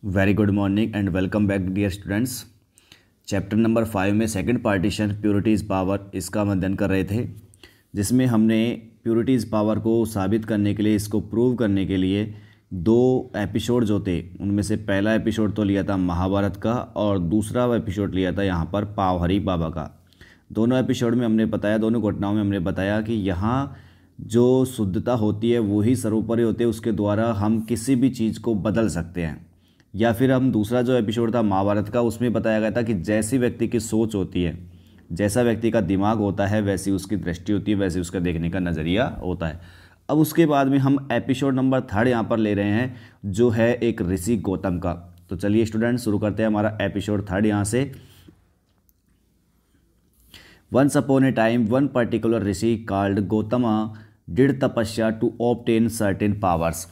Very good morning and welcome back dear students. Chapter number 5 में second partition प्योरिटीज़ power इसका हम अध्ययन कर रहे थे, जिसमें हमने प्योरिटीज़ पावर को साबित करने के लिए, इसको प्रूव करने के लिए दो एपिसोड जो थे, उनमें से पहला एपिसोड तो लिया था महाभारत का और दूसरा एपिसोड लिया था यहाँ पर पावहरी बाबा का। दोनों एपिसोड में हमने बताया, दोनों घटनाओं में हमने बताया कि यहाँ जो शुद्धता होती है वही सर्वोपरि होती है, उसके द्वारा हम किसी भी चीज़ को बदल सकते हैं। या फिर हम दूसरा जो एपिसोड था महाभारत का, उसमें बताया गया था कि जैसी व्यक्ति की सोच होती है, जैसा व्यक्ति का दिमाग होता है, वैसी उसकी दृष्टि होती है, वैसे उसका देखने का नज़रिया होता है। अब उसके बाद में हम एपिसोड नंबर 3 यहाँ पर ले रहे हैं, जो है एक ऋषि गौतम का। तो चलिए स्टूडेंट शुरू करते हैं हमारा एपिसोड 3 यहाँ से। Once upon a time one particular rishi called Gautama did tapasya to obtain certain powers.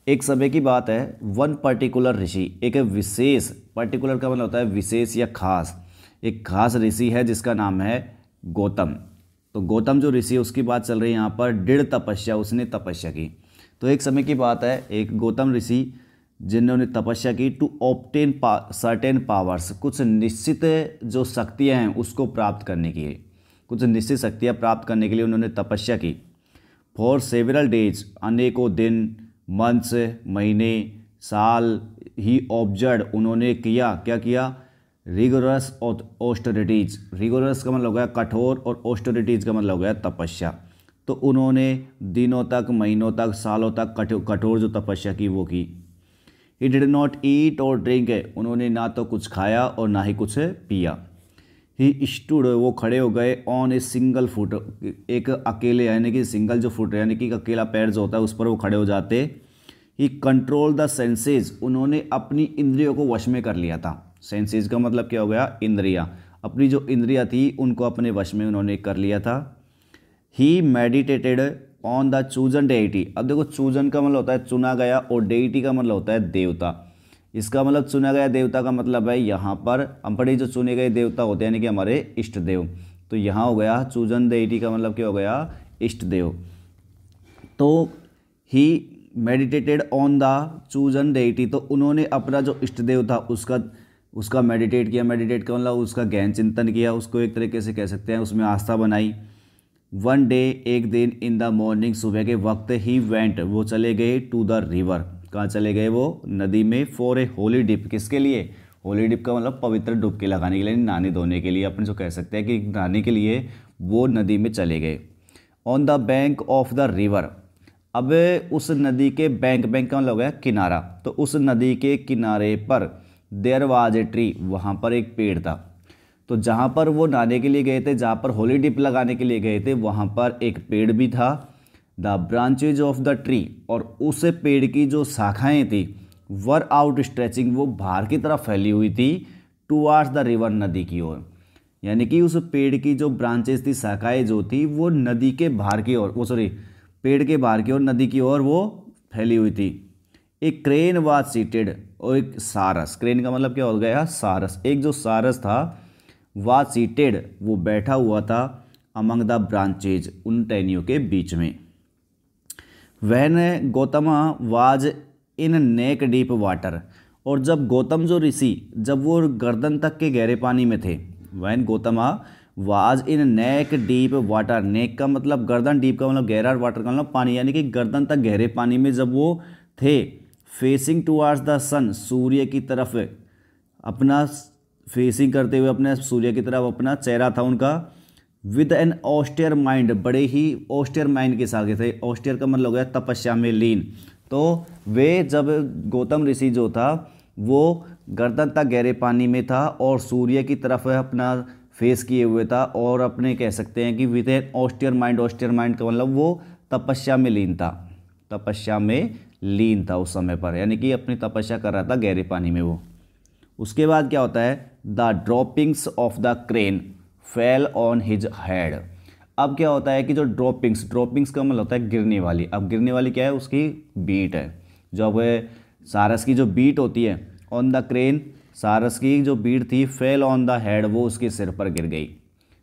एक समय की बात है, वन पर्टिकुलर ऋषि, एक विशेष, पर्टिकुलर का मतलब होता है विशेष या खास, एक खास ऋषि है जिसका नाम है गौतम। तो गौतम जो ऋषि है उसकी बात चल रही है यहाँ पर। दृढ़ तपस्या, उसने तपस्या की। तो एक समय की बात है, एक गौतम ऋषि जिन्होंने तपस्या की टू ऑब्टेन सर्टेन पावर्स, कुछ निश्चित जो शक्तियाँ हैं उसको प्राप्त करने की, कुछ निश्चित शक्तियाँ प्राप्त करने के लिए उन्होंने तपस्या की। फॉर सेवरल डेज, अनेकों दिन, मंथ्स, महीने, साल ही ऑब्जर्व, उन्होंने किया, क्या किया, रिगोरस और ऑस्टेरिटीज। रिगोरस का मतलब हो गया कठोर और ऑस्टेरिटीज का मतलब हो गया तपस्या। तो उन्होंने दिनों तक, महीनों तक, सालों तक कठोर जो तपस्या की वो की। ही डिड नॉट ईट और ड्रिंक, उन्होंने ना तो कुछ खाया और ना ही कुछ पिया। ही स्टूड, वो खड़े हो गए, ऑन ए सिंगल फुट, एक अकेले, यानी कि सिंगल जो फुट यानी कि अकेला पैर जो होता है उस पर वो खड़े हो जाते। ही कंट्रोल द सेंसेज, उन्होंने अपनी इंद्रियों को वश में कर लिया था। सेंसेज का मतलब क्या हो गया, इंद्रियां, अपनी जो इंद्रियां थी उनको अपने वश में उन्होंने कर लिया था। ही मेडिटेटेड ऑन द चूजन डेइटी। अब देखो, चूजन का मतलब होता है चुना गया और डेइटी का मतलब होता है देवता। इसका मतलब चुना गया देवता का मतलब है यहाँ पर हम पढ़े जो चुने गए देवता होते हैं, यानी कि हमारे इष्ट देव। तो यहाँ हो गया चूजन डेइटी का मतलब क्या हो गया, इष्ट देव। तो ही मेडिटेटेड ऑन द चूजन डेइटी, तो उन्होंने अपना जो इष्ट देव था उसका मेडिटेट किया। मेडिटेट का मतलब उसका गहन चिंतन किया, उसको एक तरीके से कह सकते हैं, उसमें आस्था बनाई। वन डे, एक दिन, इन द मॉर्निंग, सुबह के वक्त, ही वेंट, वो चले गए, टू द रिवर, कहाँ चले गए वो, नदी में। फॉर ए होली डिप, किसके लिए, होली डिप का मतलब पवित्र डुबकी लगाने के लिए, नहाने धोने के लिए, अपन जो कह सकते हैं कि नहाने के लिए वो नदी में चले गए। On the bank of the river, अब उस नदी के बैंक, बैंक का मतलब हो गया किनारा, तो उस नदी के किनारे पर देयर वाज ए ट्री, वहाँ पर एक पेड़ था। तो जहाँ पर वो नहाने के लिए गए थे, जहाँ पर होली डिप लगाने के लिए गए थे, वहाँ पर एक पेड़ भी था। The branches of the tree, और उस पेड़ की जो शाखाएं थी, वर आउट स्ट्रेचिंग, वो बाहर की तरफ फैली हुई थी, टुवार्ड्स द रिवर, नदी की ओर। यानी कि उस पेड़ की जो ब्रांचेज थी, शाखाएं जो थी, वो नदी के बाहर की ओर, वो सॉरी पेड़ के बाहर की ओर, नदी की ओर वो फैली हुई थी। एक क्रेन वाज सीटेड, और एक सारस, क्रेन का मतलब क्या हो गया, सारस, एक जो सारस था वाज सीटेड, वो बैठा हुआ था, अमंग द ब्रांचेज, उन टहनियों के बीच में। When Gautama was in neck deep water, और जब गौतम जो ऋषि, जब वो गर्दन तक के गहरे पानी में थे, when Gautama was in neck deep water, neck का मतलब गर्दन, डीप का मतलब गहरा, वाटर का मतलब पानी, यानी कि गर्दन तक गहरे पानी में जब वो थे। फेसिंग टुवार्ड्स द सन, सूर्य की तरफ अपना फेसिंग करते हुए, अपने सूर्य की तरफ अपना चेहरा था उनका। विद एन ऑस्टियर माइंड, बड़े ही ऑस्टियर माइंड के साथ थे। ऑस्टियर का मतलब हो गया तपस्या में लीन। तो वे जब गौतम ऋषि जो था वो गर्दन तक गहरे पानी में था और सूर्य की तरफ अपना फेस किए हुए था, और अपने कह सकते हैं कि with an austere mind, austere mind का मतलब वो तपस्या में लीन था, तपस्या में लीन था उस समय पर, यानी कि अपनी तपस्या कर रहा था गहरे पानी में वो। उसके बाद क्या होता है, the droppings of the crane fell on his head. अब क्या होता है कि जो ड्रॉपिंग्स, ड्रॉपिंग्स का मतलब होता है गिरने वाली। अब गिरने वाली क्या है, उसकी बीट है, जो अब सारस की जो बीट होती है ऑन द क्रेन, सारस की जो बीट थी, फेल ऑन द हेड, वो उसके सिर पर गिर गई।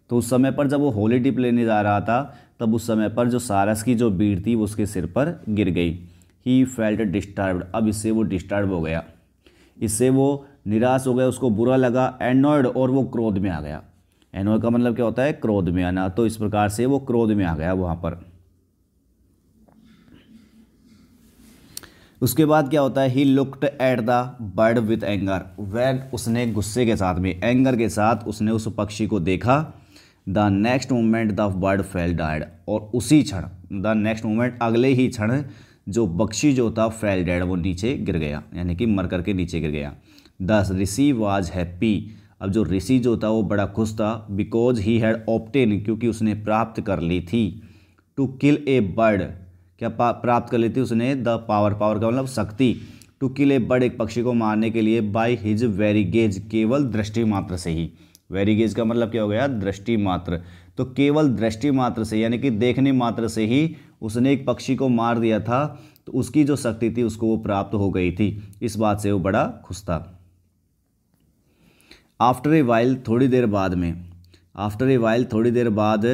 तो उस समय पर जब वो होली डिप लेने जा रहा था, तब उस समय पर जो सारस की जो बीट थी वो उसके सिर पर गिर गई। ही फेल्ट डिस्टर्ब्ड, अब इससे वो डिस्टर्ब हो गया। इससे वो निराश हो गया, उसको बुरा लगा, एनॉयड, और वो क्रोध में आ गया। एनॉयड का मतलब क्या होता है? क्रोध में आना। तो इस प्रकार से वो क्रोध में आ गया वहाँ पर। उसके बाद क्या होता है? He looked at the bird with anger, वह उसने गुस्से के साथ में, एंगर के साथ उसने उस पक्षी को देखा। The next moment the bird fail died, और उसी क्षण, द नेक्स्ट मोमेंट, अगले ही क्षण जो पक्षी जो था फेल डेड, वो नीचे गिर गया, यानी कि मर करके नीचे गिर गया। द ऋषि वाज हैप्पी, अब जो ऋषि जो था वो बड़ा खुश था। बिकॉज ही हैड ऑब्टेन, क्योंकि उसने प्राप्त कर ली थी। टू किल ए बर्ड, क्या प्राप्त कर ली थी उसने? द पावर, पावर का मतलब शक्ति। टू किल ए बर्ड, एक पक्षी को मारने के लिए। बाय हिज वेरी गेज, केवल दृष्टि मात्र से ही। वेरी गेज का मतलब क्या हो गया? दृष्टि मात्र। तो केवल दृष्टि मात्र से, यानी कि देखने मात्र से ही उसने एक पक्षी को मार दिया था, तो उसकी जो शक्ति थी उसको वो प्राप्त हो गई थी। इस बात से वो बड़ा खुश था। आफ्टर ए वाइल, थोड़ी देर बाद में, आफ्टर ए वाइल, थोड़ी देर बाद,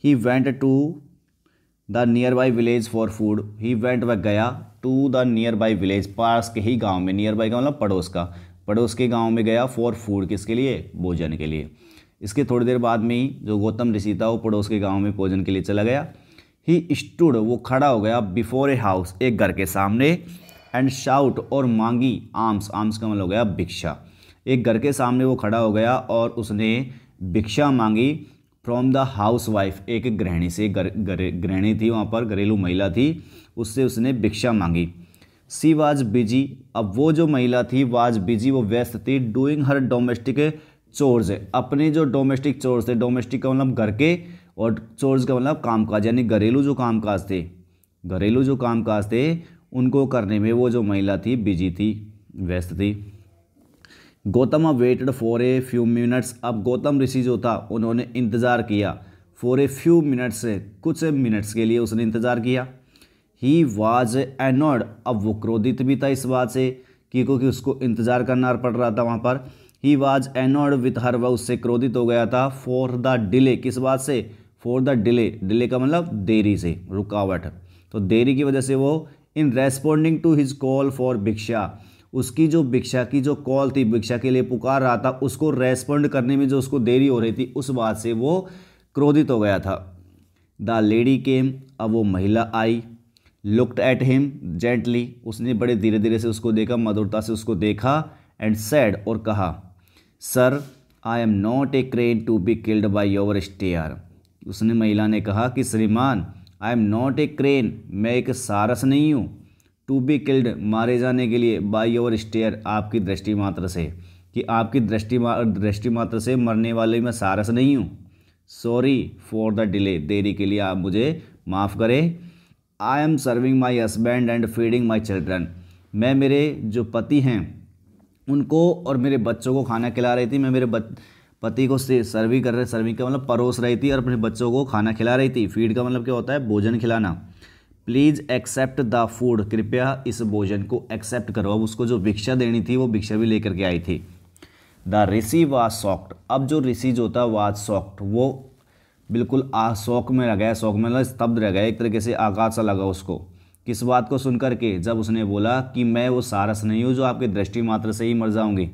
he went to the nearby village for food, he went, वह गया, to the nearby village, पास के ही गांव में, नियर बाई का मतलब पड़ोस का, पड़ोस के गांव में गया, फॉर फूड, किसके लिए? भोजन के लिए। इसके थोड़ी देर बाद में ही जो गौतम ऋषि था वो पड़ोस के गांव में भोजन के लिए चला गया। ही स्टूड, वो खड़ा हो गया, बिफोर ए हाउस, एक घर के सामने, एंड शाउट, और मांगी, आर्म्स, आर्म्स का मतलब हो गया भिक्षा। एक घर के सामने वो खड़ा हो गया और उसने भिक्षा मांगी फ्रॉम द हाउस वाइफ, एक गृहिणी से, गृहिणी थी वहाँ पर, घरेलू महिला थी, उससे उसने भिक्षा मांगी। सी वाज बिजी, अब वो जो महिला थी, वाज बिजी, वो व्यस्त थी, डूइंग हर डोमेस्टिक चोर्स, अपने जो डोमेस्टिक चोर्स थे, डोमेस्टिक का मतलब घर के, और चोर्स का मतलब कामकाज, यानी घरेलू जो कामकाज थे, घरेलू जो कामकाज थे उनको करने में वो जो महिला थी बिजी थी, व्यस्त थी। Gautam waited for a few minutes, अब गौतम ऋषि जो था उन्होंने इंतज़ार किया, फॉर ए फ्यू मिनट्स, कुछ मिनट्स के लिए उसने इंतज़ार किया। ही वाज एनॉयड, अब वो क्रोधित भी था इस बात से कि क्योंकि उसको इंतज़ार करना पड़ रहा था वहाँ पर। He was annoyed with her, वह उससे क्रोधित हो गया था। फॉर द डिले, किस बात से? फॉर द डिले, डिले का मतलब देरी से, रुकावट, तो देरी की वजह से वो, in responding to his call for bhiksha, उसकी जो भिक्षा की जो कॉल थी, भिक्षा के लिए पुकार रहा था, उसको रेस्पॉन्ड करने में जो उसको देरी हो रही थी, उस बात से वो क्रोधित हो गया था। द लेडी केम, अब वो महिला आई। लुक्ड एट हिम जेंटली, उसने बड़े धीरे धीरे से उसको देखा, मधुरता से उसको देखा। एंड सैड, और कहा, sir I am not a crane to be killed by your stair, उसने, महिला ने कहा कि श्रीमान, I am not a crane, मैं एक सारस नहीं हूँ, टू बी किल्ड, मारे जाने के लिए, बाय योर स्टेयर, आपकी दृष्टि मात्र से, कि आपकी दृष्टि मात्र से मरने वाले मैं सारस नहीं हूँ। सॉरी फॉर द डिले, देरी के लिए आप मुझे माफ़ करें। I am serving my husband and feeding my children, मैं मेरे जो पति हैं उनको और मेरे बच्चों को खाना खिला रही थी, मैं मेरे पति को सर्विंग कर रही, सर्विंग का मतलब परोस रही थी, और अपने बच्चों को खाना खिला रही थी। फीड का मतलब क्या होता है? भोजन खिलाना। प्लीज़ एक्सेप्ट द फूड, कृपया इस भोजन को एक्सेप्ट करो। अब उसको जो भिक्षा देनी थी वो भिक्षा भी लेकर के आई थी। द ऋषि वाज सॉक्ड, अब जो ऋषि जो था वाज सॉक्ड, वो बिल्कुल शौक में रह गया, शौक में मतलब स्तब्ध रह गया, एक तरीके से आघात सा लगा उसको। किस बात को सुनकर के? जब उसने बोला कि मैं वो सारस नहीं हूँ जो आपके दृष्टि मात्र से ही मर जाऊंगी।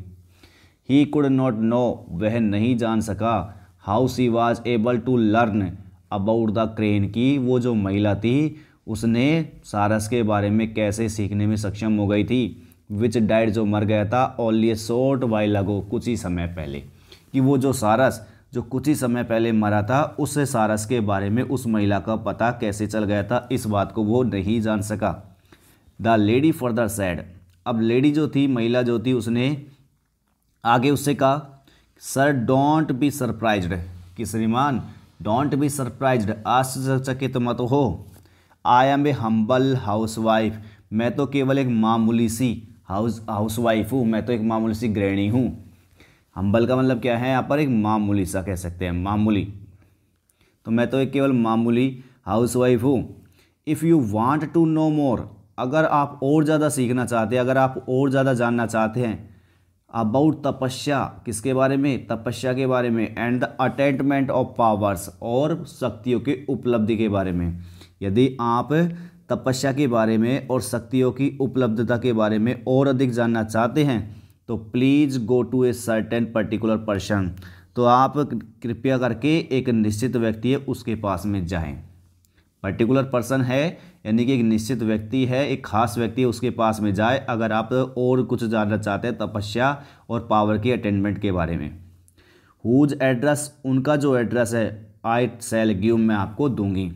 ही कुड नॉट नो, वह नहीं जान सका, how she was able to learn about the crane, की वो जो महिला थी उसने सारस के बारे में कैसे सीखने में सक्षम हो गई थी। विच डाइड, जो मर गया था, ओनली ए शॉर्ट वाइल अगो, कुछ ही समय पहले, कि वो जो सारस जो कुछ ही समय पहले मरा था, उस सारस के बारे में उस महिला का पता कैसे चल गया था, इस बात को वो नहीं जान सका। द लेडी फर्दर सैड, अब लेडी जो थी, महिला जो थी, उसने आगे उससे कहा, सर डोंट बी सरप्राइज्ड, कि श्रीमान डोंट बी सरप्राइज्ड, आश्चर्यचकित मत हो। I am a humble housewife, मैं तो केवल एक मामूली सी हाउस वाइफ हूँ, मैं तो एक मामूली सी गृहिणी हूँ। हम्बल का मतलब क्या है यहाँ पर? एक मामूली सा कह सकते हैं, मामूली, तो मैं तो एक केवल मामूली हाउस वाइफ हूँ। If you want to know more, अगर आप और ज़्यादा सीखना चाहते हैं, अगर आप और ज़्यादा जानना चाहते हैं, अबाउट तपस्या, किसके बारे में? तपस्या के बारे में। And the attainment of powers, और शक्तियों की उपलब्धि के बारे में। यदि आप तपस्या के बारे में और शक्तियों की उपलब्धता के बारे में और अधिक जानना चाहते हैं तो please go to a certain particular person, तो आप कृपया करके एक निश्चित व्यक्ति है उसके पास में जाएं। पर्टिकुलर पर्सन है यानी कि एक निश्चित व्यक्ति है, एक खास व्यक्ति है, उसके पास में जाए अगर आप और कुछ जानना चाहते हैं तपस्या और पावर की अटेनमेंट के बारे में। हुज एड्रेस, उनका जो एड्रेस है, आई शैल गिव, मैं आपको दूंगी,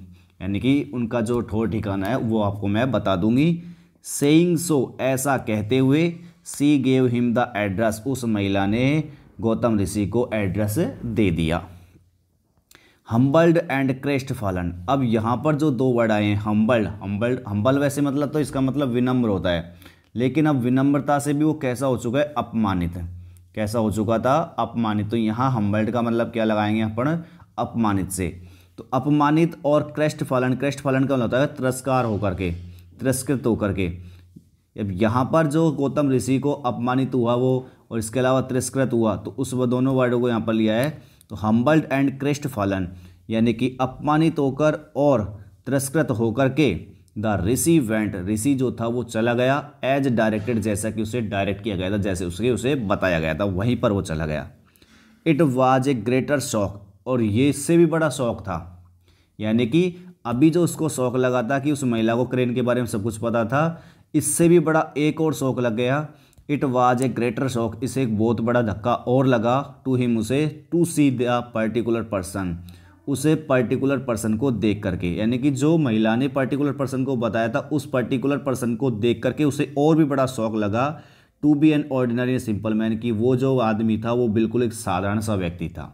यानी कि उनका जो ठोर ठिकाना है वो आपको मैं बता दूंगी। सेइंग सो, ऐसा कहते हुए, सी गेव हिम द एड्रेस, उस महिला ने गौतम ऋषि को एड्रेस दे दिया। हम्बल्ड एंड क्रेस्ट फॉलन, अब यहाँ पर जो दो वर्ड आए हैं हम्बल्ड, हम्बल वैसे मतलब तो इसका मतलब विनम्र होता है, लेकिन अब विनम्रता से भी वो कैसा हो चुका है, अपमानित। कैसा हो चुका था, अपमानित। तो यहाँ हम्बल्ड का मतलब क्या लगाएंगे अपन, अपमानित से। तो अपमानित और क्रेस्ट फॉलन का मतलब होता है तिरस्कार होकर के, तिरस्कृत होकर के। अब यहाँ पर जो गौतम ऋषि को अपमानित हुआ वो और इसके अलावा तिरस्कृत हुआ, तो उस वो दोनों वर्डों को यहाँ पर लिया है। तो हम्बल्ड एंड क्रेस्ट फॉलन यानी कि अपमानित होकर और तिरस्कृत होकर के, द ऋषि वेंट, ऋषि जो था वो चला गया, एज डायरेक्टेड, जैसा कि उसे डायरेक्ट किया गया था, जैसे उसे बताया गया था वहीं पर वो चला गया। It was a greater shock, और ये इससे भी बड़ा शौक था, यानी कि अभी जो उसको शौक लगा था कि उस महिला को क्रेन के बारे में सब कुछ पता था, इससे भी बड़ा एक और शौक लग गया। It was a greater shock, इसे एक बहुत बड़ा धक्का और लगा, टू हिम, उसे, to see the particular person, उसे पर्टिकुलर पर्सन को देख करके, यानी कि जो महिला ने पर्टिकुलर पर्सन को बताया था उस पर्टिकुलर पर्सन को देख करके उसे और भी बड़ा शौक लगा। To be an ordinary simple man, कि वो जो आदमी था वो बिल्कुल एक साधारण सा व्यक्ति था।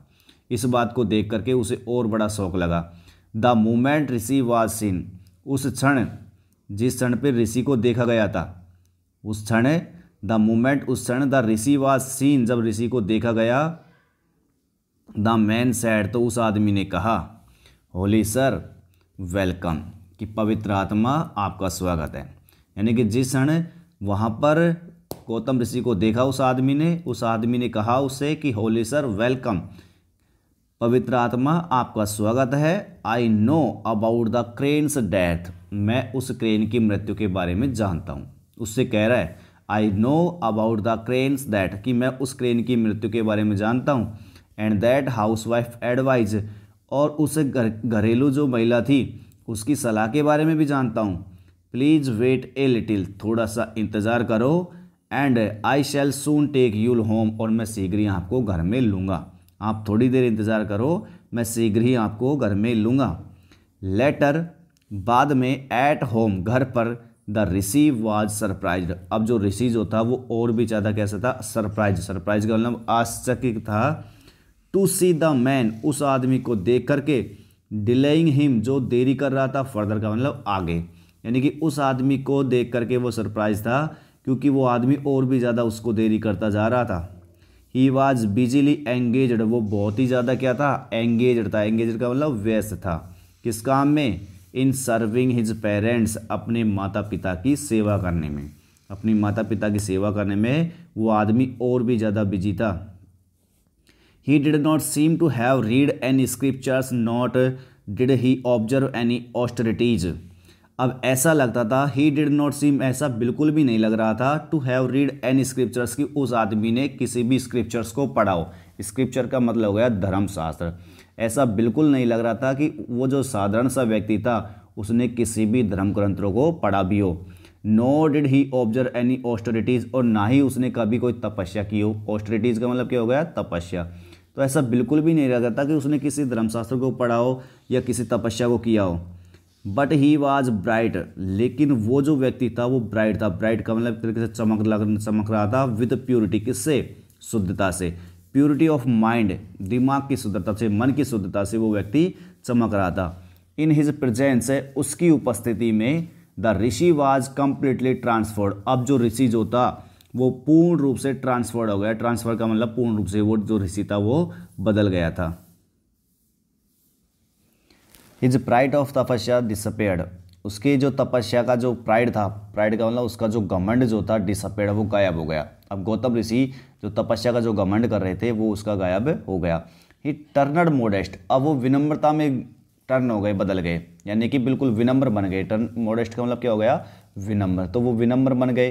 इस बात को देख करके उसे और बड़ा शौक लगा। The moment Rishi was scene, उस क्षण, जिस क्षण पर ऋषि को देखा गया था, उस क्षण, द मोमेंट, उस क्षण, द ऋषि वाज सीन, जब ऋषि को देखा गया, द मैन सैड, तो उस आदमी ने कहा, होली सर वेलकम, कि पवित्र आत्मा आपका स्वागत है। यानी कि जिस क्षण वहाँ पर गौतम ऋषि को देखा उस आदमी ने कहा उससे कि होली सर वेलकम, पवित्र आत्मा आपका स्वागत है। I know about the cranes death, मैं उस क्रेन की मृत्यु के बारे में जानता हूँ। उससे कह रहा है I know about the cranes death, कि मैं उस क्रेन की मृत्यु के बारे में जानता हूँ। एंड दैट हाउसवाइफ एडवाइज, और उस घरेलू जो महिला थी उसकी सलाह के बारे में भी जानता हूँ। प्लीज़ वेट ए लिटिल, थोड़ा सा इंतज़ार करो। And I shall soon take you'll home, और मैं शीघ्र ही आपको घर में लूँगा। आप थोड़ी देर इंतज़ार करो, मैं शीघ्र ही आपको घर में लूँगा। लेटर, बाद में, एट होम, घर पर, द ऋषि वाज सरप्राइज्ड, अब जो ऋषि जो था वो और भी ज़्यादा कैसा था, सरप्राइज का मतलब आश्चर्य था। टू सी द मैन, उस आदमी को देख करके, डिलेइंग हिम, जो देरी कर रहा था, फर्दर का मतलब आगे, यानी कि उस आदमी को देख करके वो सरप्राइज था क्योंकि वो आदमी और भी ज़्यादा उसको देरी करता जा रहा था। ही वॉज बिजीली एंगेज्ड, वो बहुत ही ज़्यादा क्या था, एंगेज्ड था। एंगेज्ड का मतलब व्यस्त था, किस काम में, इन सर्विंग हिज पेरेंट्स, अपने माता पिता की सेवा करने में, अपनी माता पिता की सेवा करने में वो आदमी और भी ज़्यादा बिजी था। He did not seem to have read any scriptures, not did he observe any austerities. अब ऐसा लगता था, he did not seem, ऐसा बिल्कुल भी नहीं लग रहा था, to have read any scriptures, कि उस आदमी ने किसी भी स्क्रिप्चर्स को पढ़ा हो। स्क्रिप्चर का मतलब हो गया धर्मशास्त्र। ऐसा बिल्कुल नहीं लग रहा था कि वो जो साधारण सा व्यक्ति था उसने किसी भी धर्म ग्रंथों को पढ़ा भी हो। No did he observe any austerities, और ना ही उसने कभी कोई तपस्या की हो। ऑस्टेरिटीज़ का मतलब क्या हो गया, तपस्या। तो ऐसा बिल्कुल भी नहीं लगा था कि उसने किसी धर्मशास्त्र को पढ़ा हो या किसी तपस्या को किया हो। बट ही वाज ब्राइट, लेकिन वो जो व्यक्ति था वो ब्राइट था। ब्राइट का मतलब एक तरीके से चमक रहा था। विद प्योरिटी, किससे, शुद्धता से। प्योरिटी ऑफ माइंड, दिमाग की शुद्धता से, मन की शुद्धता से वो व्यक्ति चमक रहा था। इन हिज प्रेजेंस, उसकी उपस्थिति में, the Rishi was completely transferred, अब जो ऋषि जो था वो पूर्ण रूप से ट्रांसफर्ड हो गया। ट्रांसफर का मतलब पूर्ण रूप से, वो जो ऋषि था वो बदल गया था। हिज प्राइड ऑफ तपस्या डिसअपेयर्ड, उसके जो तपस्या का जो प्राइड था, प्राइड का मतलब उसका जो घमंड जो था, डिसअपेयर्ड, वो गायब हो गया। अब गौतम ऋषि जो तपस्या का जो घमंड कर रहे थे वो उसका गायब हो गया। ही टर्नड मोडेस्ट, अब वो विनम्रता में टर्न हो गए, बदल गए, यानी कि बिल्कुल विनम्र बन गए। टर्न मॉडेस्ट का मतलब क्या हो गया, विनम्र, तो वो विनम्र बन गए।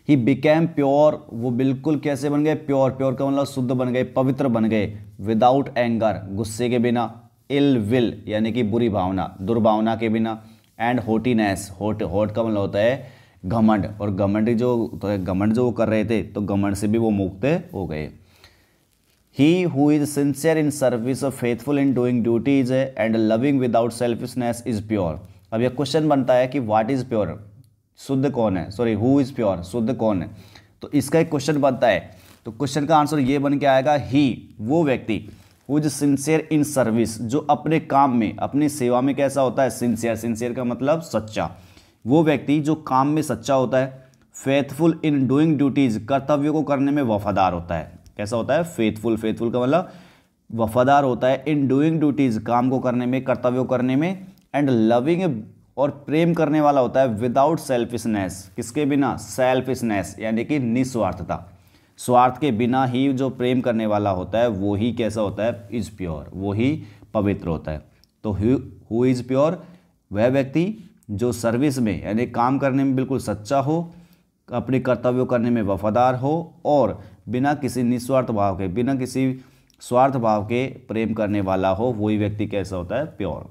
ही बिकेम प्योर, वो बिल्कुल कैसे बन गए, प्योर, प्योर का मतलब शुद्ध बन गए, पवित्र बन गए। विदाउट एंगर, गुस्से के बिना। इल विल यानी कि बुरी भावना, दुर्भावना के बिना। एंड होटीनेस, होट का मतलब होता है घमंड, और घमंड जो वो कर रहे थे तो घमंड से भी वो मुक्त हो गए। He who is sincere in service, faithful in doing duties and loving without selfishness is pure. अब यह क्वेश्चन बनता है कि व्हाट इज प्योर, शुद्ध कौन है, सॉरी हु इज प्योर, शुद्ध कौन है। तो इसका एक क्वेश्चन बनता है, तो क्वेश्चन का आंसर ये बन के आएगा, ही, वो व्यक्ति, who is sincere in service, जो अपने काम में, अपनी सेवा में कैसा होता है, सिंसियर, सिंसियर का मतलब सच्चा, वो व्यक्ति जो काम में सच्चा होता है। फेथफुल इन डूइंग ड्यूटीज, कर्तव्यों को करने में वफादार होता है। कैसा होता है, फेथफुल, फेथफुल का मतलब वफादार होता है। इन डूइंग ड्यूटीज, काम को करने में, कर्तव्यों करने में। एंड लविंग, और प्रेम करने वाला होता है। विदाउट सेल्फिशनेस, किसके बिना, सेल्फिशनेस यानी कि निस्वार्थता, स्वार्थ के बिना ही जो प्रेम करने वाला होता है वो ही कैसा होता है, इज प्योर, वो ही पवित्र होता है। तो हु इज प्योर, वह व्यक्ति जो सर्विस में यानी काम करने में बिल्कुल सच्चा हो, अपने कर्तव्यों करने में वफादार हो, और बिना किसी निस्वार्थ भाव के, बिना किसी स्वार्थ भाव के प्रेम करने वाला हो, वही व्यक्ति कैसा होता है, pure.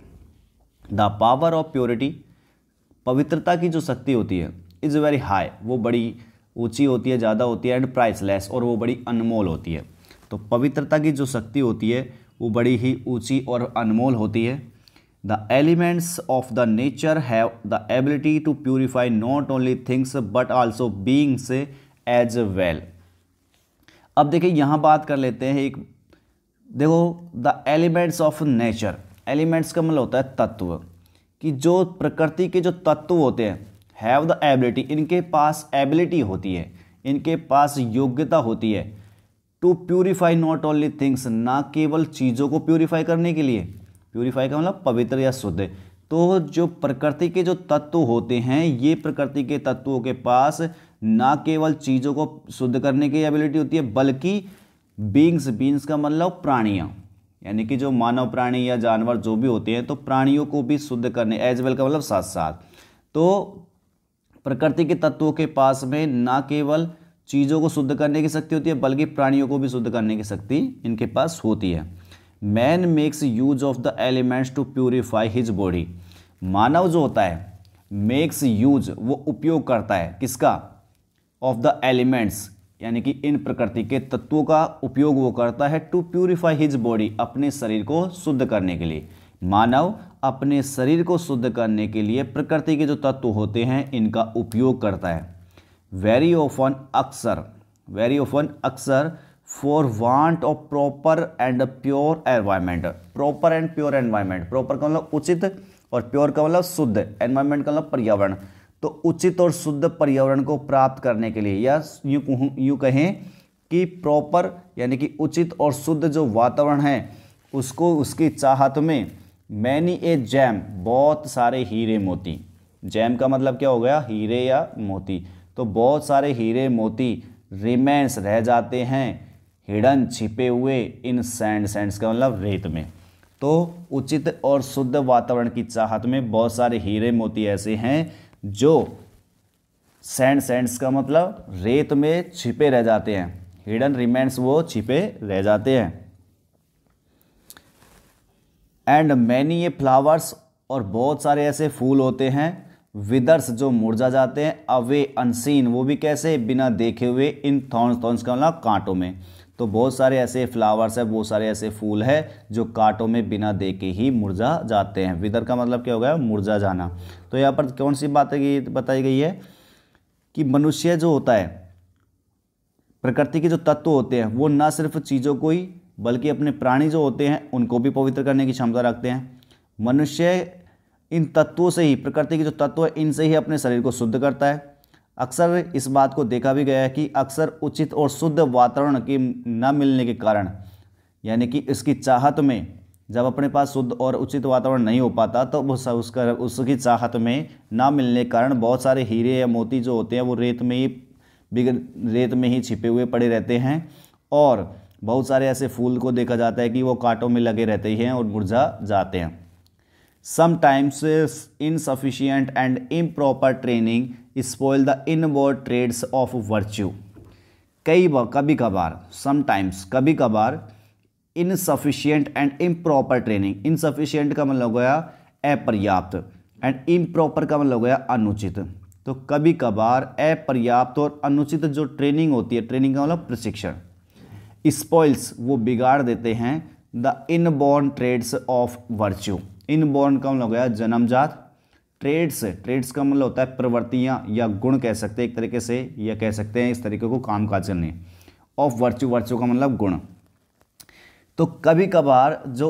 The power of purity, पवित्रता की जो शक्ति होती है, इज़ वेरी हाई, वो बड़ी ऊंची होती है, ज़्यादा होती है। एंड प्राइसलेस, और वो बड़ी अनमोल होती है। तो पवित्रता की जो शक्ति होती है वो बड़ी ही ऊंची और अनमोल होती है। The elements of the nature have the ability to purify not only things but also beings as well. अब देखिए यहाँ बात कर लेते हैं एक, देखो the elements of nature, elements का मतलब होता है तत्व, कि जो प्रकृति के जो तत्व होते हैं, हैव द एबिलिटी, इनके पास एबिलिटी होती है, इनके पास योग्यता होती है। To purify not only things, ना केवल चीज़ों को प्यूरिफाई करने के लिए, प्यूरिफाई का मतलब पवित्र या शुद्ध। तो जो प्रकृति के जो तत्व होते हैं, ये प्रकृति के तत्वों के पास ना केवल चीज़ों को शुद्ध करने की एबिलिटी होती है, बल्कि बींग्स, बींग्स का मतलब प्राणियाँ, यानी कि जो मानव प्राणी या जानवर जो भी होते हैं, तो प्राणियों को भी शुद्ध करने, एज वेल का मतलब साथ साथ। तो प्रकृति के तत्वों के पास में ना केवल चीज़ों को शुद्ध करने की शक्ति होती है, बल्कि प्राणियों को भी शुद्ध करने की शक्ति इनके पास होती है। Man makes use of the elements to purify his body, मानव जो होता है, मेक्स यूज, वो उपयोग करता है, किसका, ऑफ द एलिमेंट्स, यानी कि इन प्रकृति के तत्वों का उपयोग वो करता है। टू प्यूरिफाई हिज बॉडी, अपने शरीर को शुद्ध करने के लिए। मानव अपने शरीर को शुद्ध करने के लिए प्रकृति के जो तत्व होते हैं इनका उपयोग करता है। वेरी ऑफन, अक्सर, वेरी ऑफन अक्सर, for want of proper and pure environment, proper and pure environment, proper का मतलब उचित और प्योर का मतलब शुद्ध, एनवायरमेंट का मतलब पर्यावरण। तो उचित और शुद्ध पर्यावरण को प्राप्त करने के लिए, या यूँ कहें कि प्रॉपर यानी कि उचित और शुद्ध जो वातावरण है उसको, उसकी चाहत में मैनी ए जैम, बहुत सारे हीरे मोती, जैम का मतलब क्या हो गया, हीरे या मोती, तो बहुत सारे हीरे मोती रिमेन्स रह जाते हैं, हिडन छिपे हुए, इन सैंड, सैंड्स का मतलब रेत में। तो उचित और शुद्ध वातावरण की चाहत में बहुत सारे हीरे मोती ऐसे हैं जो सैंड, सैंड्स का मतलब रेत में छिपे रह जाते हैं, हिडन रिमेन्स, वो छिपे रह जाते हैं। एंड मैनी ये फ्लावर्स, और बहुत सारे ऐसे फूल होते हैं, विदर्स जो मुरझा जाते हैं, अवे अनसीन, वो भी कैसे, बिना देखे हुए, इन थॉर्न्स, थॉर्न्स का मतलब कांटों में। तो बहुत सारे ऐसे फ्लावर्स है, बहुत सारे ऐसे फूल है जो कांटों में बिना देखे ही मुरझा जाते हैं। विदर का मतलब क्या हो गया, मुरझा जाना। तो यहाँ पर कौन सी बात बताई गई है कि मनुष्य जो होता है, प्रकृति के जो तत्व होते हैं वो ना सिर्फ चीज़ों को ही बल्कि अपने प्राणी जो होते हैं उनको भी पवित्र करने की क्षमता रखते हैं। मनुष्य इन तत्वों से ही, प्रकृति के जो तत्व है इनसे ही अपने शरीर को शुद्ध करता है। अक्सर इस बात को देखा भी गया है कि अक्सर उचित और शुद्ध वातावरण की न मिलने के कारण, यानी कि इसकी चाहत में जब अपने पास शुद्ध और उचित वातावरण नहीं हो पाता तो उसकी चाहत में ना मिलने के कारण बहुत सारे हीरे या मोती जो होते हैं वो रेत में ही छिपे हुए पड़े रहते हैं। और बहुत सारे ऐसे फूल को देखा जाता है कि वो कांटों में लगे रहते हैं और मुरझा जाते हैं। Sometimes insufficient and improper training spoil the inward traits of virtue. कभी कभार, समटाइम्स कभी कभार, insufficient and improper training, insufficient का मतलब हो गया अपर्याप्त एंड इम्प्रॉपर का मतलब हो गया अनुचित। तो कभी कभार अपर्याप्त और अनुचित जो ट्रेनिंग होती है, ट्रेनिंग का मतलब प्रशिक्षण, स्पॉइल्स वो बिगाड़ देते हैं the inborn traits of virtue. Inborn का मतलब हो गया जन्मजात, ट्रेड्स का मतलब होता है प्रवृत्तियाँ या गुण कह सकते हैं एक तरीके से, या कह सकते हैं इस तरीके को कामकाज करने, ऑफ वर्च्यू, वर्च्यू का मतलब गुण। तो कभी कभार जो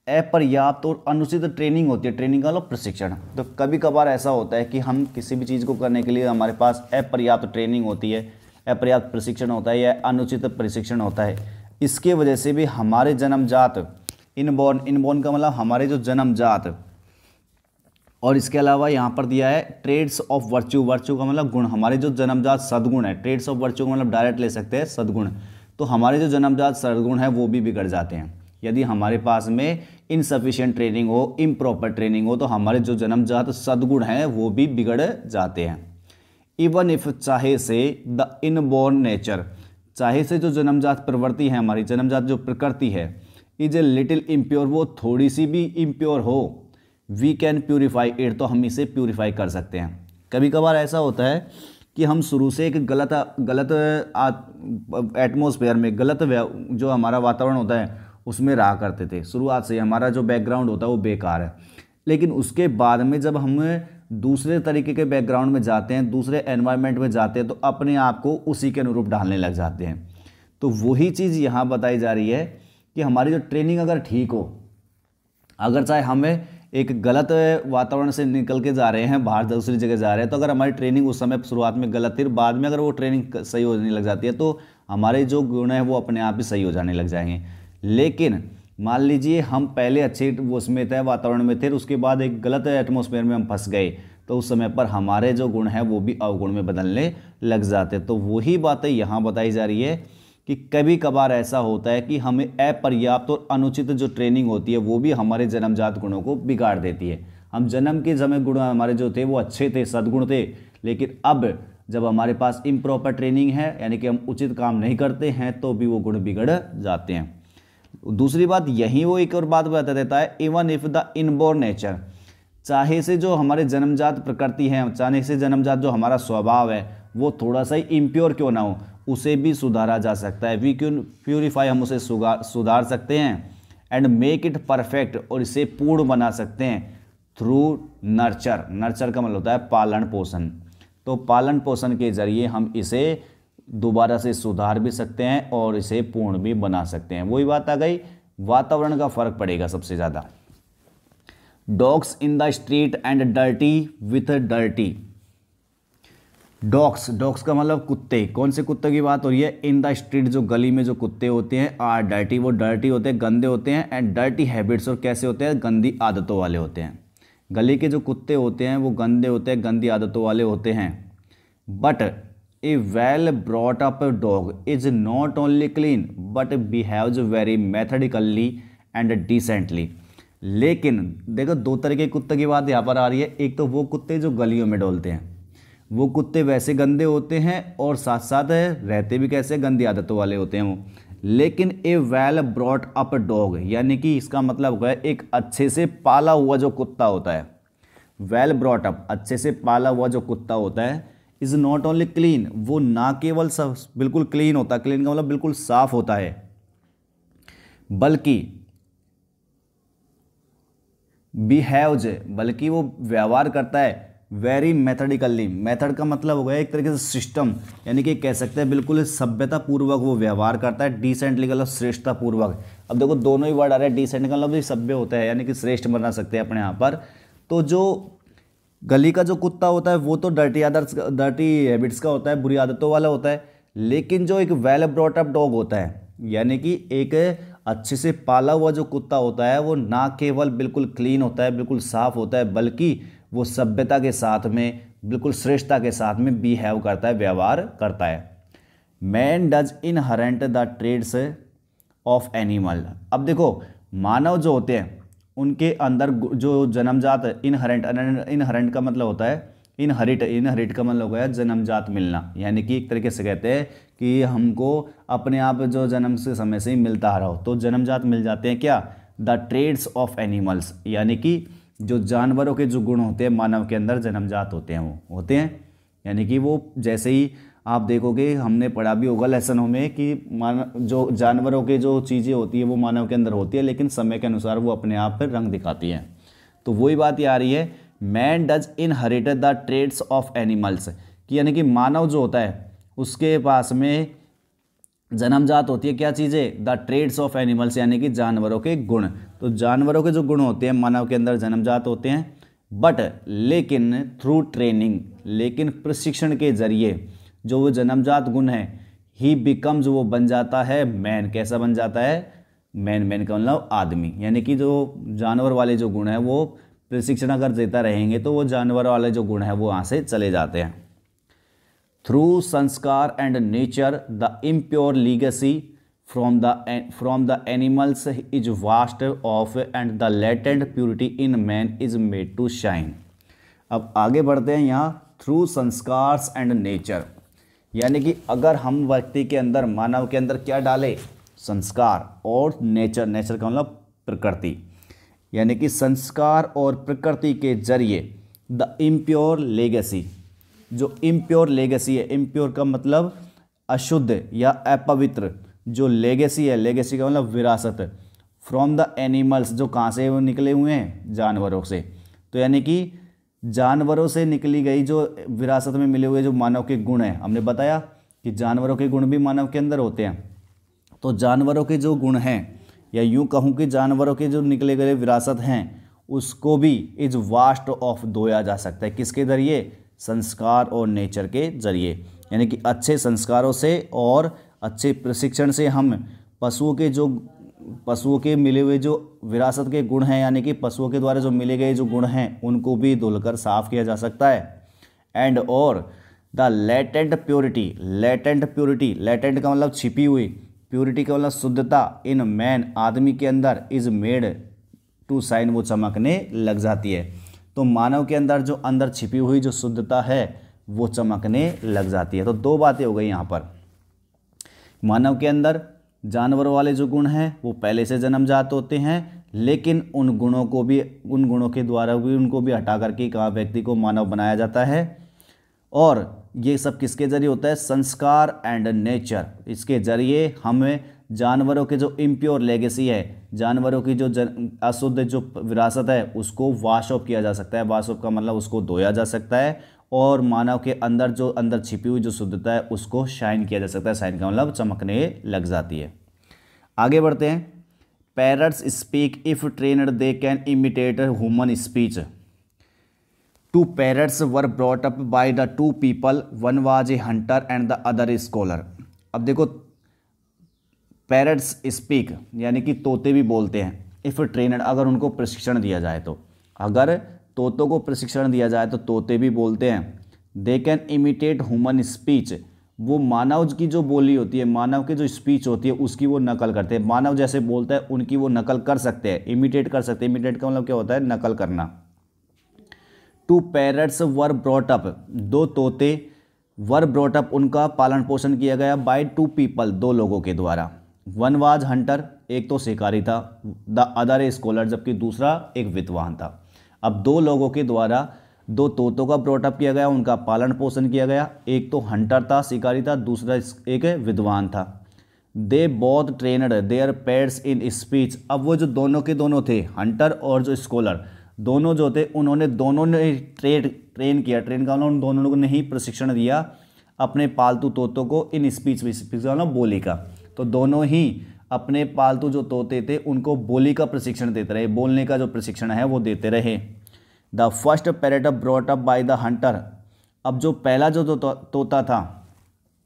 अपर्याप्त और अनुचित ट्रेनिंग होती है, ट्रेनिंग का मतलब प्रशिक्षण, तो कभी कभार ऐसा होता है कि हम किसी भी चीज़ को करने के लिए हमारे पास अपर्याप्त ट्रेनिंग होती है, अपर्याप्त प्रशिक्षण होता है या अनुचित प्रशिक्षण होता है। इसके वजह से भी हमारे जन्मजात, इनबॉर्न का मतलब हमारे जो जन्मजात, और इसके अलावा यहाँ पर दिया है ट्रेड्स ऑफ वर्च्यू, वर्च्यू का मतलब गुण, हमारे जो जन्मजात सद्गुण है, ट्रेड्स ऑफ वर्च्यू का मतलब डायरेक्ट ले सकते हैं सद्गुण, तो हमारे जो जन्मजात सद्गुण है वो भी बिगड़ जाते हैं। यदि हमारे पास में इनसफिशिएंट ट्रेनिंग हो, इम्प्रॉपर ट्रेनिंग हो, तो हमारे जो जन्मजात सद्गुण हैं वो भी बिगड़ जाते हैं। इवन इफ चाहे से द इनबॉर्न नेचर, चाहे से जो जन्मजात प्रवृत्ति है, हमारी जन्मजात जो प्रकृति है, इज ए लिटिल इम्प्योर, वो थोड़ी सी भी इम्प्योर हो, वी कैन प्यूरिफाई इट, तो हम इसे प्यूरिफाई कर सकते हैं। कभी कभार ऐसा होता है कि हम शुरू से एक गलत एटमॉस्फेयर में, गलत जो हमारा वातावरण होता है उसमें रहा करते थे, शुरुआत से हमारा जो बैकग्राउंड होता है वो बेकार है, लेकिन उसके बाद में जब हम दूसरे तरीके के बैकग्राउंड में जाते हैं, दूसरे एनवायरनमेंट में जाते हैं, तो अपने आप को उसी के अनुरूप ढालने लग जाते हैं। तो वही चीज़ यहाँ बताई जा रही है कि हमारी जो ट्रेनिंग अगर ठीक हो, अगर चाहे हमें एक गलत वातावरण से निकल के जा रहे हैं, बाहर दूसरी जगह जा रहे हैं, तो अगर हमारी ट्रेनिंग उस समय शुरुआत में गलत थी, बाद में अगर वो ट्रेनिंग सही होने लग जाती है, तो हमारे जो गुण हैं वो अपने आप ही सही हो जाने लग जाएंगे। लेकिन मान लीजिए हम पहले अच्छे उसमें थे, वातावरण में थे, उसके बाद एक गलत एटमॉस्फेयर में हम फंस गए, तो उस समय पर हमारे जो गुण हैं वो भी अवगुण में बदलने लग जाते। तो वही बातें यहाँ बताई जा रही है कि कभी कभार ऐसा होता है कि हमें अपर्याप्त और अनुचित जो ट्रेनिंग होती है वो भी हमारे जन्मजात गुणों को बिगाड़ देती है। हम जन्म के समय गुण हमारे जो थे वो अच्छे थे, सद्गुण थे, लेकिन अब जब हमारे पास इम्प्रॉपर ट्रेनिंग है, यानी कि हम उचित काम नहीं करते हैं, तो भी वो गुण बिगड़ जाते हैं। दूसरी बात यही वो एक और बात बता देता है, even if the inborn nature, चाहे से जो हमारे जन्मजात प्रकृति है, चाहे से जन्मजात जो हमारा स्वभाव है वो थोड़ा सा ही इम्प्योर क्यों ना हो, उसे भी सुधारा जा सकता है। वी कैन प्यूरिफाई, हम उसे सुधार सकते हैं, एंड मेक इट परफेक्ट, और इसे पूर्ण बना सकते हैं थ्रू नर्चर। नर्चर का मतलब होता है पालन पोषण, तो पालन पोषण के जरिए हम इसे दोबारा से सुधार भी सकते हैं और इसे पूर्ण भी बना सकते हैं। वही बात आ गई, वातावरण का फर्क पड़ेगा सबसे ज़्यादा। Dogs in the street and dirty with dirty. Dogs का मतलब कुत्ते, कौन से कुत्ते की बात हो रही है? इन द स्ट्रीट, जो गली में जो कुत्ते होते हैं, आर डर्टी, वो डर्टी होते हैं, गंदे होते हैं, एंड डर्टी हैबिट्स, और कैसे होते हैं? गंदी आदतों वाले होते हैं। गली के जो कुत्ते होते हैं वो गंदे होते हैं, गंदी आदतों वाले होते हैं। But a well brought up dog is not only clean but behaves very methodically and decently. लेकिन देखो, दो तरह के कुत्ते की बात यहाँ पर आ रही है। एक तो वो कुत्ते जो गलियों में डोलते हैं, वो कुत्ते वैसे गंदे होते हैं और साथ साथ रहते भी कैसे, गंदी आदतों वाले होते हैं वो। लेकिन ए वेल ब्रॉट अप डॉग, यानी कि इसका मतलब है एक अच्छे से पाला हुआ जो कुत्ता होता है, वेल ब्रॉट अप, अच्छे से पाला हुआ जो कुत्ता होता है, इज़ नॉट ओनली क्लीन, वो ना केवल बिल्कुल क्लीन होता है, क्लीन का मतलब बिल्कुल साफ होता है, बल्कि बिहेव्स, बल्कि वो व्यवहार करता है वेरी मैथडिकली। मेथड का मतलब हो गया एक तरीके से सिस्टम, यानी कि कह सकते हैं बिल्कुल सभ्यता पूर्वक वो व्यवहार करता है। डिसेंटली का मतलब श्रेष्ठता पूर्वक। अब देखो दोनों ही वर्ड आ रहे हैं, डिसेंट का मतलब भी सभ्य होता है, यानी कि श्रेष्ठ बना सकते हैं अपने यहाँ पर। तो जो गली का जो कुत्ता होता है वो तो डर्टी हैबिट्स का होता है, बुरी आदतों वाला होता है। लेकिन जो एक वेल ब्रॉट अप डॉग होता है, यानी कि एक अच्छे से पाला हुआ जो कुत्ता होता है, वो ना केवल बिल्कुल क्लीन होता है, बिल्कुल साफ होता है, बल्कि वो सभ्यता के साथ में, बिल्कुल श्रेष्ठता के साथ में बिहेव करता है, व्यवहार करता है। Man does inherit the traits of animal. अब देखो मानव जो होते हैं उनके अंदर जो जन्मजात इनहेरेंट का मतलब होता है इनहेरिट का मतलब होता है जन्मजात मिलना, यानी कि एक तरीके से कहते हैं कि हमको अपने आप जो जन्म से समय से ही मिलता आ रहा हो, तो जन्मजात मिल जाते हैं क्या, द ट्रेड्स ऑफ एनिमल्स, यानी कि जो जानवरों के जो गुण होते हैं मानव के अंदर जन्मजात होते हैं वो होते हैं, यानी कि वो जैसे ही आप देखोगे हमने पढ़ा भी होगा लेसनों में कि मानव जो जानवरों के जो चीज़ें होती है वो मानव के अंदर होती है, लेकिन समय के अनुसार वो अपने आप पर रंग दिखाती हैं। तो वही बात ये आ रही है, man does inherit the traits of animals, कि यानी कि मानव जो होता है उसके पास में जन्मजात होती है क्या चीज़ें, द ट्रेड्स ऑफ एनिमल्स, यानी कि जानवरों के गुण। तो जानवरों के जो गुण होते हैं मानव के अंदर जन्मजात होते हैं, बट लेकिन थ्रू ट्रेनिंग, लेकिन प्रशिक्षण के जरिए जो वो जन्मजात गुण है ही बिकम्स, वो बन जाता है मैन। कैसा बन जाता है, मैन का मतलब आदमी, यानी कि जो जानवर वाले जो गुण है वो प्रशिक्षण अगर देता रहेंगे तो वो जानवर वाले जो गुण है वो वहाँ से चले जाते हैं। थ्रू संस्कार and nature the impure legacy from the animals is washed off and the latent purity in man is made to shine. अब आगे बढ़ते हैं यहाँ, थ्रू संस्कार्स एंड नेचर, यानी कि अगर हम व्यक्ति के अंदर मानव के अंदर क्या डालें, संस्कार और नेचर का मतलब प्रकृति, यानी कि संस्कार और प्रकृति के जरिए द इम्प्योर लेगेसी, जो इम्प्योर लेगेसी है, इम्प्योर का मतलब अशुद्ध या अपवित्र, जो लेगेसी है, लेगेसी का मतलब विरासत, फ्रॉम द एनिमल्स, जो कहाँ से वो निकले हुए हैं, जानवरों से। तो यानी कि जानवरों से निकली गई जो विरासत में मिले हुए जो मानव के गुण हैं, हमने बताया कि जानवरों के गुण भी मानव के अंदर होते हैं। तो जानवरों के जो गुण हैं, या यूँ कहूँ कि जानवरों के जो निकले गए विरासत हैं, उसको भी इज वास्ट ऑफ धोया जा सकता है, किसके जरिए, संस्कार और नेचर के जरिए, यानी कि अच्छे संस्कारों से और अच्छे प्रशिक्षण से हम पशुओं के मिले हुए जो विरासत के गुण हैं, यानी कि पशुओं के द्वारा जो मिले गए जो गुण हैं उनको भी धुलकर साफ किया जा सकता है। एंड और द लेटेंट प्योरिटी, लेटेंट का मतलब छिपी हुई, प्योरिटी का मतलब शुद्धता, इन मैन आदमी के अंदर इज मेड टू शाइन, वो चमकने लग जाती है। तो मानव के अंदर जो अंदर छिपी हुई जो शुद्धता है वो चमकने लग जाती है। तो दो बातें हो गई यहाँ पर, मानव के अंदर जानवरों वाले जो गुण हैं वो पहले से जन्मजात होते हैं, लेकिन उन गुणों के द्वारा भी उनको भी हटा करके कहा व्यक्ति को मानव बनाया जाता है। और ये सब किसके जरिए होता है, संस्कार एंड नेचर, इसके जरिए हमें जानवरों के जो इम्प्योर लेगेसी है, जानवरों की जो अशुद्ध जो विरासत है उसको वॉश ऑफ किया जा सकता है, वॉश ऑफ का मतलब उसको धोया जा सकता है, और मानव के अंदर जो अंदर छिपी हुई जो शुद्धता है उसको शाइन किया जा सकता है, शाइन का मतलब चमकने लग जाती है। आगे बढ़ते हैं, parrots speak if trained they can imitate human speech. Two parrots were brought up by the two people, one was a hunter and the other a scholar। अब देखो पैरट्स स्पीक यानी कि तोते भी बोलते हैं, इफ़ ट्रेनड अगर उनको प्रशिक्षण दिया जाए तो, अगर तोतों को प्रशिक्षण दिया जाए तो तोते भी बोलते हैं। They can imitate human speech, वो मानव की जो बोली होती है, मानव की जो स्पीच होती है उसकी वो नकल करते हैं, मानव जैसे बोलता है उनकी वो नकल कर सकते हैं, इमिटेट कर सकते हैं। इमिटेट का मतलब क्या होता है, नकल करना। Two parrots were brought up, दो तोते, वर ब्रॉट अप उनका पालन पोषण किया गया, बाय टू पीपल, दो लोगों के द्वारा। वन वाज हंटर, एक तो शिकारी था, द अदर ए स्कॉलर, जबकि दूसरा एक विद्वान था। अब दो लोगों के द्वारा दो तोतों का ब्रॉटअप किया गया, उनका पालन पोषण किया गया, एक तो हंटर था, शिकारी था, दूसरा एक विद्वान था। They both trained their pets in speech, अब वो जो दोनों के दोनों थे, हंटर और जो स्कॉलर, दोनों जो थे उन्होंने दोनों ने ट्रेन किया, ट्रेन का उन दोनों लोगों ने ही प्रशिक्षण दिया अपने पालतू तोतों को इन स्पीच का बोली का। तो दोनों ही अपने पालतू जो तोते थे उनको बोली का प्रशिक्षण देते रहे, बोलने का जो प्रशिक्षण है वो देते रहे। The first parrot brought up by the Hunter, अब जो पहला जो तोता था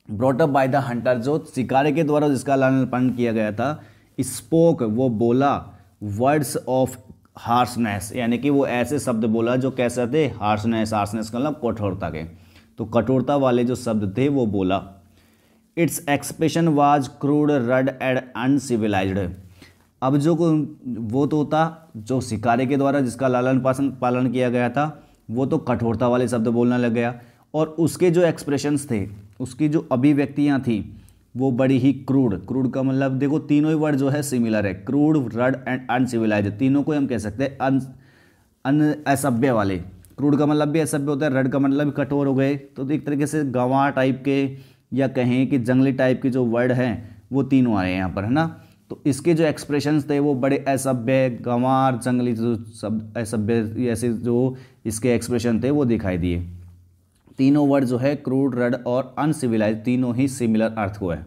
brought up by the Hunter, जो शिकारी के द्वारा जिसका लालन पालन किया गया था, स्पोक वो बोला, वर्ड्स ऑफ हार्शनेस, यानी कि वो ऐसे शब्द बोला जो कैसे थे, हार्शनेस का मतलब कठोरता के, तो कठोरता वाले जो शब्द थे वो बोला। Its expression was crude rude and uncivilised. अब जो वो तोता जो शिकारी के द्वारा जिसका लालन पालन किया गया था वो तो कठोरता वाले शब्द बोलने लग गया, और उसके जो एक्सप्रेशंस थे, उसकी जो अभिव्यक्तियाँ थी वो बड़ी ही क्रूड का मतलब देखो तीनों ही वर्ड जो है सिमिलर है, क्रूड रड एंड अनसिविलाइज्ड, तीनों को हम कह सकते हैं असभ्य वाले। क्रूड का मतलब भी असभ्य होता है, रड का मतलब भी कठोर हो गए, तो एक तरीके से गंवार टाइप के या कहें कि जंगली टाइप के जो वर्ड हैं वो तीनों आए हैं यहाँ पर, है ना। तो इसके जो एक्सप्रेशंस थे वो बड़े असभ्य, गंवार, जंगली जो सब असभ्य ऐसे जो इसके एक्सप्रेशन थे वो दिखाई दिए। तीनों वर्ड जो है क्रूड, रड और अनसिविलाइज्ड तीनों ही सिमिलर अर्थ को है।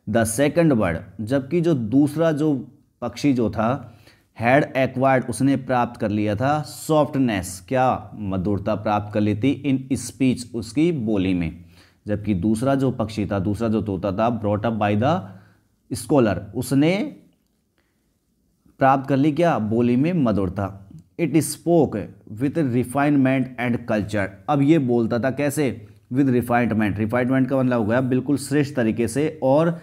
द सेकंड वर्ड, जबकि जो दूसरा जो पक्षी जो था हैड एक्वायर्ड, उसने प्राप्त कर लिया था सॉफ्टनेस, क्या मधुरता प्राप्त कर ली थी इन स्पीच, उसकी बोली में। जबकि दूसरा जो पक्षी था, दूसरा जो तोता था brought up by the scholar, उसने प्राप्त कर ली क्या बोली में मधुरता। It spoke with refinement and culture, अब ये बोलता था कैसे, विद रिफाइनमेंट, रिफाइनमेंट का मतलब हो गया बिल्कुल श्रेष्ठ तरीके से, और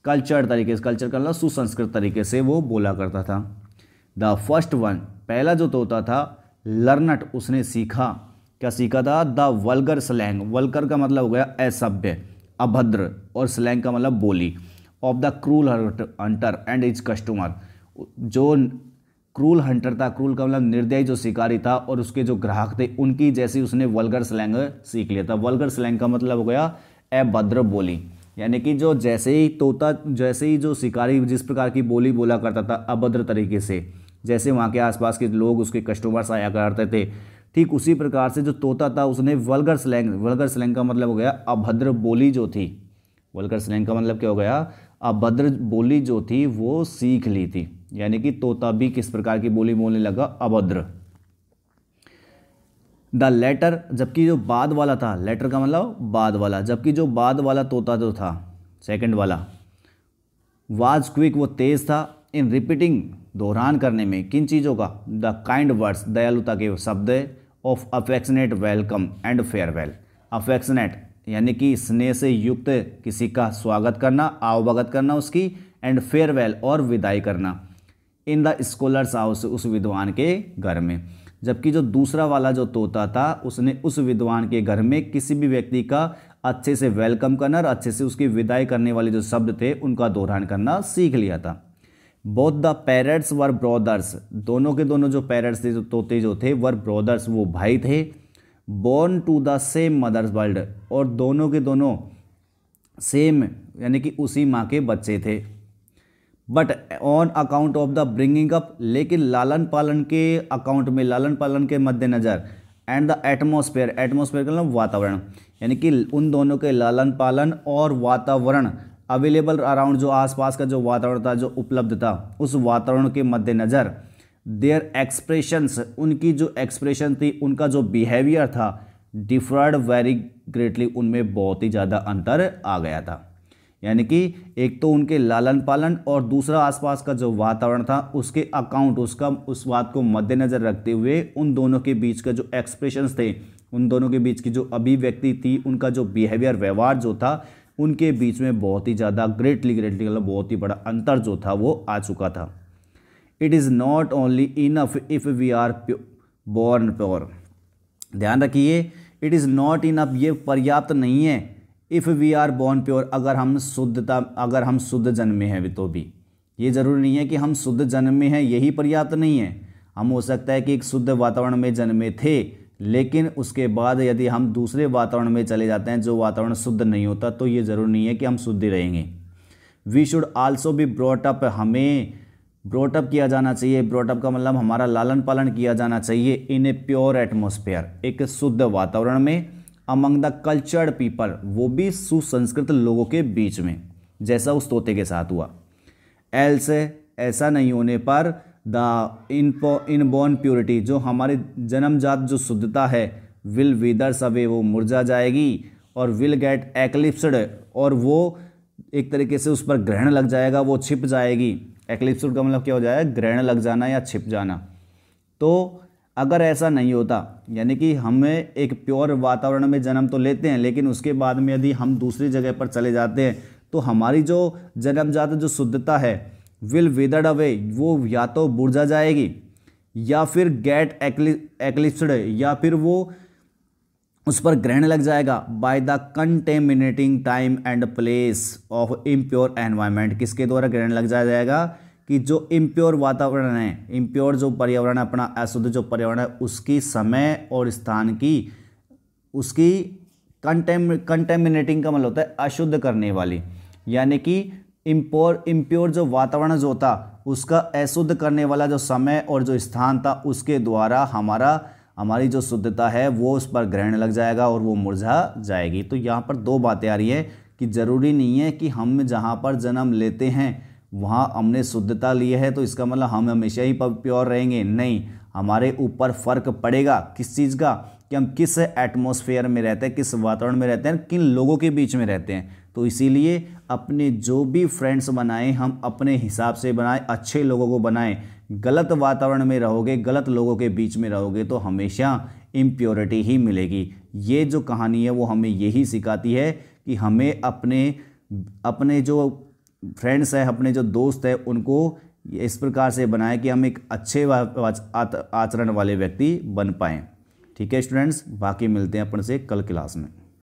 कल्चर तरीके से, कल्चर का मतलब सुसंस्कृत तरीके से वो बोला करता था। द फर्स्ट वन, पहला जो तोता था लर्नट, उसने सीखा, क्या सीखा था, द वल्गर स्लैंग, वल्गर का मतलब हो गया असभ्य, अभद्र, और स्लैंग का मतलब बोली, of the cruel Hunter and is customer, जो क्रूल हंटर था, क्रूल का मतलब निर्दयी जो शिकारी था, और उसके जो ग्राहक थे उनकी जैसी उसने वल्गर स्लैंग सीख लिया था। वल्गर स्लैंग का मतलब हो गया अभद्र बोली, यानी कि जो जैसे ही तोता, जैसे ही जो शिकारी जिस प्रकार की बोली बोला करता था अभद्र तरीके से, जैसे वहाँ के आसपास के लोग उसके कस्टमर्स आया करते थे, ठीक उसी प्रकार से जो तोता था उसने वल्गर स्लैंग का मतलब हो गया अभद्र बोली जो थी, वल्गर स्लैंग का मतलब क्या हो गया, अभद्र बोली जो थी वो सीख ली थी, यानी कि तोता भी किस प्रकार की बोली बोलने लगा, अभद्र। द लेटर, जबकि जो बाद वाला था, लेटर का मतलब बाद वाला, जबकि जो बाद वाला तोता जो था सेकंड वाला, वाज क्विक, वो तेज था, इन रिपीटिंग, दोहरान करने में, किन चीज़ों का, द काइंड वर्ड्स, दयालुता के शब्द, of affectionate welcome and farewell, affectionate यानी कि स्नेह से युक्त किसी का स्वागत करना, आवभगत करना उसकी, एंड फेयरवेल और विदाई करना, इन द स्कॉलर्स हाउस, उस विद्वान के घर में। जबकि जो दूसरा वाला जो तोता था उसने उस विद्वान के घर में किसी भी व्यक्ति का अच्छे से वेलकम करना और अच्छे से उसकी विदाई करने वाले जो शब्द थे उनका दोहरान करना सीख लिया था। Both the parrots were brothers, दोनों के दोनों जो पैरट्स थे, जो तोते जो थे, वर ब्रदर्स, वो भाई थे, born to the same mother's world, और दोनों के दोनों सेम यानी कि उसी माँ के बच्चे थे। But on account of the bringing up, लेकिन लालन पालन के अकाउंट में, लालन पालन के मद्देनज़र, एंड द एटमॉस्फेयर, एटमॉस्फेयर का मतलब वातावरण, यानी कि उन दोनों के लालन पालन और वातावरण अवेलेबल अराउंड, जो आसपास का जो वातावरण था, जो उपलब्ध था, उस वातावरण के मद्देनज़र, देयर एक्सप्रेशंस, उनकी जो एक्सप्रेशन थी, उनका जो बिहेवियर था, डिफर्ड वेरी ग्रेटली, उनमें बहुत ही ज़्यादा अंतर आ गया था। यानी कि एक तो उनके लालन पालन और दूसरा आसपास का जो वातावरण था उसके अकाउंट, उसका उस बात को मद्देनज़र रखते हुए उन दोनों के बीच का जो एक्सप्रेशंस थे, उन दोनों के बीच की जो अभिव्यक्ति थी, उनका जो बिहेवियर, व्यवहार जो था, उनके बीच में बहुत ही ज़्यादा ग्रेटली मतलब बहुत ही बड़ा अंतर जो था वो आ चुका था। It is not only enough if we are born pure, ध्यान रखिए, इट इज़ नॉट इनफ, ये पर्याप्त नहीं है, if we are born pure, अगर हम शुद्ध जन्मे हैं, तो भी ये ज़रूरी नहीं है कि हम शुद्ध जन्मे हैं, यही पर्याप्त नहीं है। हम हो सकता है कि एक शुद्ध वातावरण में जन्मे थे, लेकिन उसके बाद यदि हम दूसरे वातावरण में चले जाते हैं जो वातावरण शुद्ध नहीं होता, तो ये ज़रूरी नहीं है कि हम शुद्ध रहेंगे। We should also be brought up, हमें ब्रॉट अप किया जाना चाहिए, ब्रॉट अप का मतलब हमारा लालन पालन किया जाना चाहिए, इन ए प्योर एटमॉस्फेयर, एक शुद्ध वातावरण में, अमंग द कल्चर्ड पीपल, वो भी सुसंस्कृत लोगों के बीच में, जैसा उस तोते के साथ हुआ। एल्स, ऐसा नहीं होने पर, द इनबॉर्न प्योरिटी, जो हमारे जन्मजात जो शुद्धता है, विल विदर्स अवे, वो मुरझा जाएगी, और विल गेट एक्लिप्सड, और वो एक तरीके से उस पर ग्रहण लग जाएगा, वो छिप जाएगी। एक्लिप्सड का मतलब क्या हो जाएगा, ग्रहण लग जाना या छिप जाना। तो अगर ऐसा नहीं होता, यानी कि हमें एक प्योर वातावरण में जन्म तो लेते हैं, लेकिन उसके बाद में यदि हम दूसरी जगह पर चले जाते हैं तो हमारी जो जन्मजात जो शुद्धता है विल विदर्ड अवे, वो या तो बुझा जाएगी या फिर गेट एक्लिप्स्ड, या फिर वो उस पर ग्रहण लग जाएगा by the contaminating time and place of impure environment. किसके द्वारा ग्रहण लग जाएगा कि जो इम्प्योर वातावरण है, इम्प्योर जो पर्यावरण है, अपना अशुद्ध जो पर्यावरण है, उसकी समय और स्थान की उसकी कंटेमिनेटिंग का मतलब होता है अशुद्ध करने वाली, यानी कि इम्प्योर जो वातावरण जो होता उसका अशुद्ध करने वाला जो समय और जो स्थान था उसके द्वारा हमारी जो शुद्धता है वो उस पर ग्रहण लग जाएगा और वो मुरझा जाएगी। तो यहाँ पर दो बातें आ रही है कि ज़रूरी नहीं है कि हम जहाँ पर जन्म लेते हैं वहाँ हमने शुद्धता ली है तो इसका मतलब हम हमेशा ही प्योर रहेंगे, नहीं। हमारे ऊपर फ़र्क पड़ेगा किस चीज़ का, कि हम किस एटमॉस्फेयर में रहते हैं, किस वातावरण में रहते हैं, किन लोगों के बीच में रहते हैं। तो इसीलिए अपने जो भी फ्रेंड्स बनाएं हम अपने हिसाब से बनाएं, अच्छे लोगों को बनाएं। गलत वातावरण में रहोगे, गलत लोगों के बीच में रहोगे तो हमेशा इम्प्योरिटी ही मिलेगी। ये जो कहानी है वो हमें यही सिखाती है कि हमें अपने जो फ्रेंड्स है, अपने जो दोस्त है, उनको इस प्रकार से बनाएं कि हम एक अच्छे आचरण वाले व्यक्ति बन पाएँ। ठीक है स्टूडेंट्स, बाकी मिलते हैं अपन से कल क्लास में।